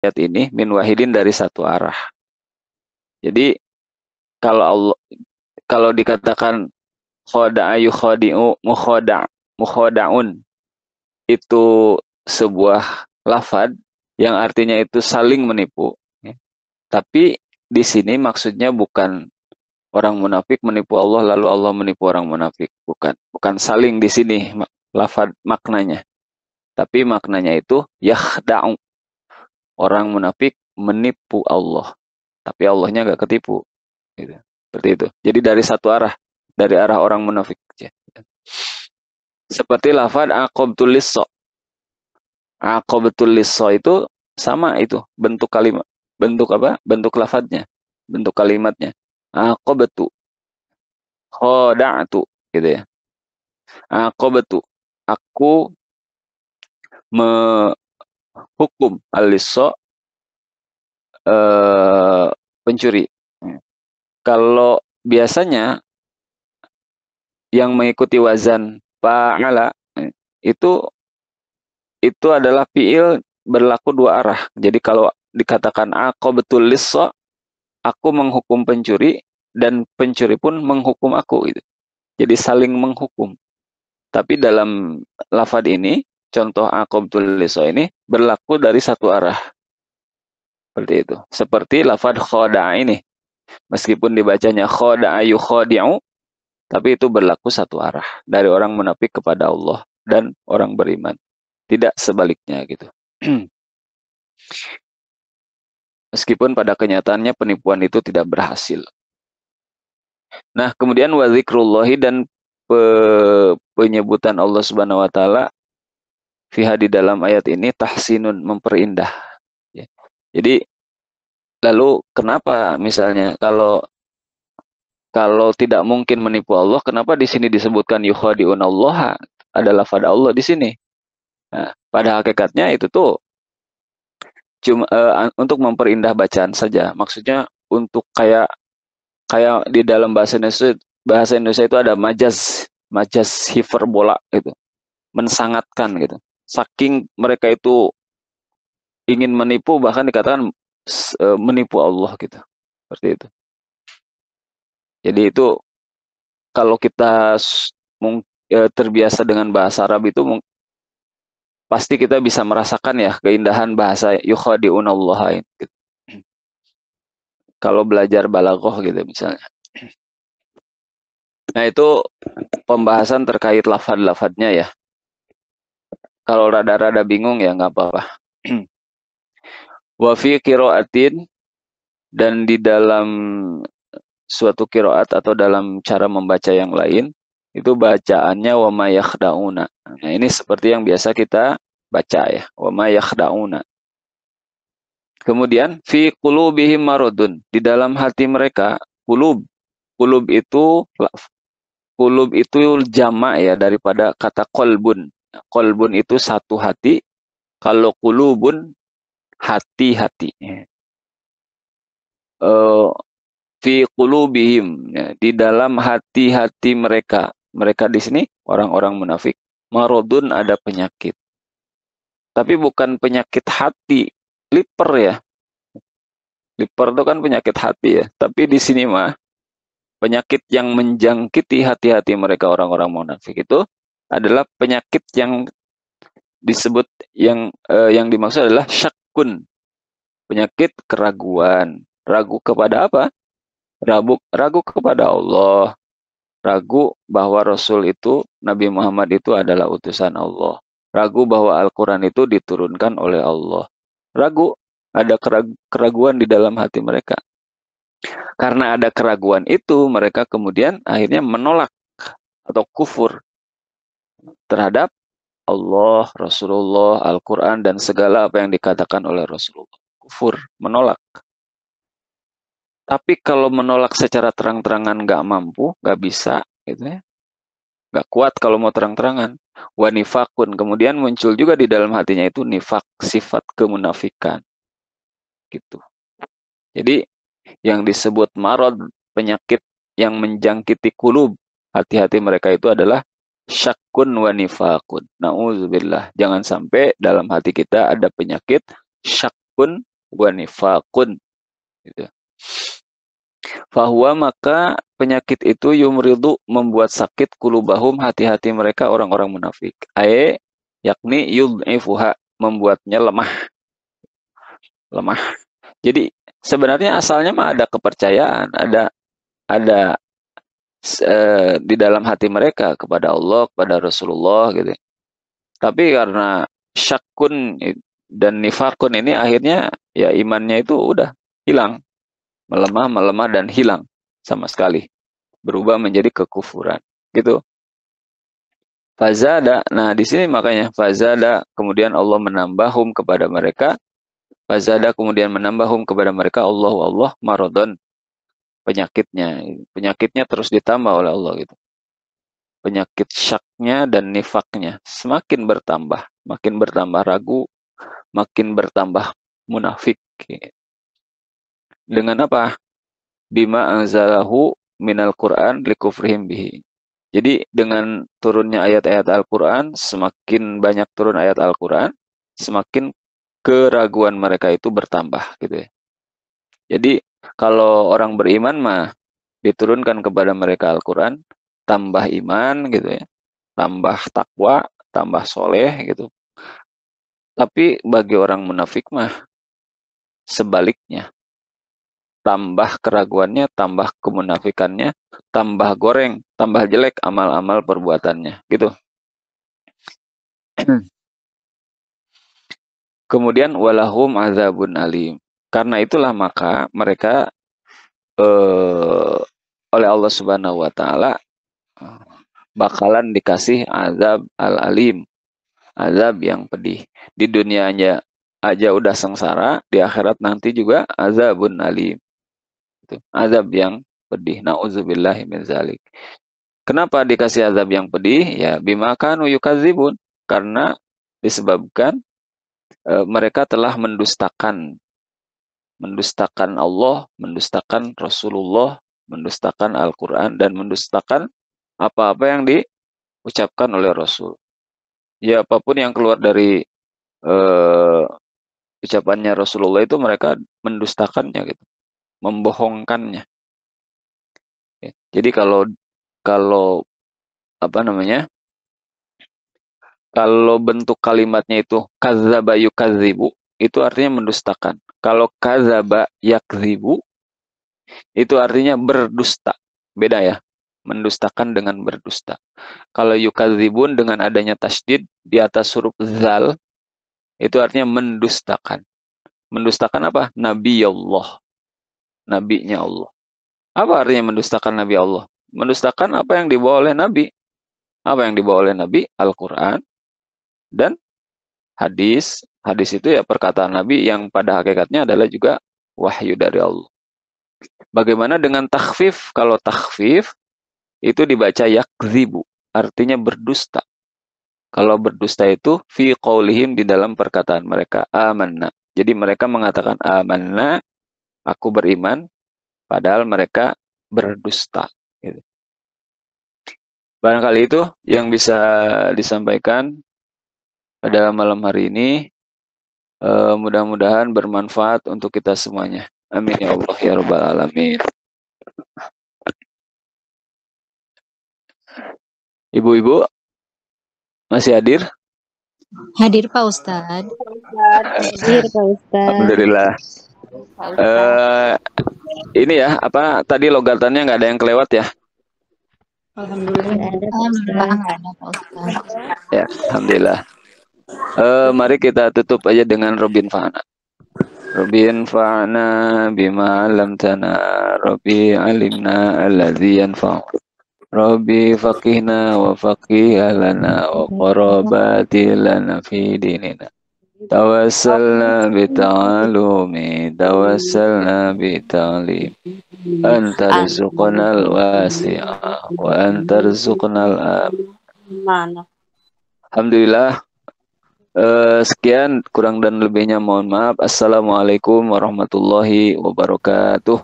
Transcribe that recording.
ayat ini min wahidin dari satu arah. Jadi kalau Allah kalau dikatakan khoda'a yukhadi'u mukhoda'un itu sebuah lafad yang artinya itu saling menipu. Ya. Tapi di sini maksudnya bukan orang munafik menipu Allah lalu Allah menipu orang munafik, bukan. Bukan saling di sini lafad maknanya. Tapi maknanya itu yakhda'u. Orang munafik menipu Allah. Tapi Allahnya nggak ketipu. Gitu. Seperti itu. Jadi dari satu arah. Dari arah orang munafik. Seperti lafad aqobtul lisso. Aqobtul lisso itu sama itu. Bentuk kalimat. Bentuk apa? Bentuk lafadnya. Bentuk kalimatnya. Aqobtu. Khoda'tu. Gitu ya. Aqobtu. Aku menghukum al-lisso pencuri. Kalau biasanya yang mengikuti wazan fa'ala itu adalah fiil berlaku dua arah. Jadi kalau dikatakan aqobtul lisso, aku menghukum pencuri dan pencuri pun menghukum aku gitu. Jadi saling menghukum. Tapi dalam lafad ini, contoh aqobtul lisso ini berlaku dari satu arah. Seperti itu. Seperti lafad khoda'a ini. Meskipun dibacanya khoda'a yukhodi'u, tapi itu berlaku satu arah. Dari orang munafik kepada Allah dan orang beriman. Tidak sebaliknya gitu. Meskipun pada kenyataannya penipuan itu tidak berhasil. Nah, kemudian wa zikrullahi dan penyebutan Allah Subhanahu wa taala fiha di dalam ayat ini tahsinun, memperindah. Ya. Jadi lalu kenapa misalnya kalau tidak mungkin menipu Allah, kenapa di sini disebutkan yukhadi'un Allah, adalah lafaz Allah di sini? Nah, pada hakikatnya itu tuh cuma untuk memperindah bacaan saja. Maksudnya untuk kayak di dalam bahasa Indonesia itu ada majaz hiperbola gitu, mensangatkan gitu. Saking mereka itu ingin menipu, bahkan dikatakan menipu Allah gitu. Seperti itu. Jadi itu kalau kita terbiasa dengan bahasa Arab itu pasti kita bisa merasakan ya keindahan bahasa yukhadi'unallaha gitu. Kalau belajar balaghah gitu misalnya. Nah itu pembahasan terkait lafad-lafadnya ya. Kalau rada-rada bingung ya nggak apa-apa. Wa fi qiraatin, dan di dalam suatu qiraat atau dalam cara membaca yang lain itu bacaannya wa ma yakhda'una. Nah ini seperti yang biasa kita baca ya, wa ma yakhda'una. Kemudian fi qulubihim maradun, di dalam hati mereka, qulub itu jamak ya daripada kata qalbun. Qalbun itu satu hati, kalau qulubun hati-hati. Fi qulubihim, ya, di dalam hati-hati mereka. Mereka di sini orang-orang munafik. Maradun, ada penyakit. Tapi bukan penyakit hati, liper ya. Liper itu kan penyakit hati ya. Tapi di sini mah penyakit yang menjangkiti hati-hati mereka orang-orang munafik itu adalah penyakit yang disebut yang dimaksud adalah syakkun. Penyakit keraguan. Ragu kepada apa? Ragu kepada Allah. Ragu bahwa Rasul itu, Nabi Muhammad itu adalah utusan Allah. Ragu bahwa Al-Quran itu diturunkan oleh Allah. Ragu, ada keraguan di dalam hati mereka. Karena ada keraguan itu, mereka kemudian akhirnya menolak atau kufur terhadap Allah, Rasulullah, Al-Quran, dan segala apa yang dikatakan oleh Rasulullah. Kufur, menolak. Tapi kalau menolak secara terang-terangan nggak mampu, nggak bisa, gitu ya. Nggak kuat kalau mau terang-terangan. Wa nifakun, kemudian muncul juga di dalam hatinya itu nifak, sifat kemunafikan. Gitu. Jadi yang disebut marad, penyakit yang menjangkiti kulub, hati-hati mereka itu adalah syakkun wa nifakun. Na'udzubillah. Jangan sampai dalam hati kita ada penyakit syakkun wa nifaqun gitu. Fahuwa maka penyakit itu yumridu membuat sakit kulubahum hati-hati mereka orang-orang munafik. Yakni yud'ifuha membuatnya lemah. Jadi sebenarnya asalnya mah ada kepercayaan, ada di dalam hati mereka kepada Allah, kepada Rasulullah gitu. Tapi karena syakun dan nifakun ini akhirnya ya imannya itu udah hilang, melemah dan hilang sama sekali, berubah menjadi kekufuran gitu. Fazada, nah di sini makanya fazada kemudian Allah menambahum kepada mereka, fazada kemudian menambahum kepada mereka Allah maradon, penyakitnya terus ditambah oleh Allah gitu. Penyakit syaknya dan nifaknya semakin bertambah, makin bertambah ragu, makin bertambah munafik. Dengan apa? Bima anzalahu minal Qur'an likufrihim bihi. Jadi dengan turunnya ayat-ayat Al-Quran, semakin banyak turun ayat Al-Quran, semakin keraguan mereka itu bertambah gitu ya. Jadi kalau orang beriman mah diturunkan kepada mereka Al-Quran, tambah iman gitu ya, tambah takwa, tambah soleh gitu. Tapi bagi orang munafik mah sebaliknya, tambah keraguannya, tambah kemunafikannya, tambah goreng, tambah jelek amal-amal perbuatannya gitu. Kemudian walahum azabun alim. Karena itulah maka mereka oleh Allah Subhanahu wa taala bakalan dikasih azab al-alim, azab yang pedih. Di dunianya aja udah sengsara, di akhirat nanti juga azabun alim. Azab yang pedih. Nauzubillahi min zalik. Kenapa dikasih azab yang pedih? Ya bima kanu yukadzibun. Karena disebabkan mereka telah mendustakan Allah, mendustakan Rasulullah, mendustakan Al-Quran, dan mendustakan apa-apa yang diucapkan oleh Rasul. Ya apapun yang keluar dari ucapannya Rasulullah itu mereka mendustakannya gitu, membohongkannya. Ya. Jadi kalau apa namanya? Kalau bentuk kalimatnya itu kadzdzaba yukadzibu, itu artinya mendustakan. Kalau kadzdzaba yakdzibu, itu artinya berdusta. Beda ya, mendustakan dengan berdusta. Kalau yukadzibun dengan adanya tasydid di atas huruf zal, itu artinya mendustakan. Mendustakan apa? Nabi Allah. Nabinya Allah. Apa artinya mendustakan Nabi Allah? Mendustakan apa yang dibawa oleh Nabi. Apa yang dibawa oleh Nabi? Al-Quran dan hadis. Hadis itu ya perkataan Nabi yang pada hakikatnya adalah juga wahyu dari Allah. Bagaimana dengan takhfif? Kalau takhfif itu dibaca yakzibu, artinya berdusta. Kalau berdusta itu fi qaulihim di dalam perkataan mereka amanna. Jadi mereka mengatakan amanna, aku beriman, padahal mereka berdusta. Gitu. Barangkali itu yang bisa disampaikan pada malam hari ini. Mudah-mudahan bermanfaat untuk kita semuanya. Amin ya Allah ya Rabbal Alamin. Ibu-ibu masih hadir? Hadir Pak Ustadz. Hadir Pak Ustadz. Alhamdulillah. Ini ya, apa tadi logatannya nggak ada yang kelewat ya? Alhamdulillah nggak ada Pak Ustadz. Ya, alhamdulillah. Mari kita tutup aja dengan Robin Fana. Robin Fana bima lamtana, Robbi alimna alladzi yanfa'u. Robbi faqihna wa faqih lana wa qarabati lana fi dinina. Tawassalna bita'alumi, tawassalna bita'lim. Antarzuqnal wasi'a wa antarzuqnal aman. Alhamdulillah. Sekian, kurang dan lebihnya mohon maaf. Assalamualaikum warahmatullahi wabarakatuh.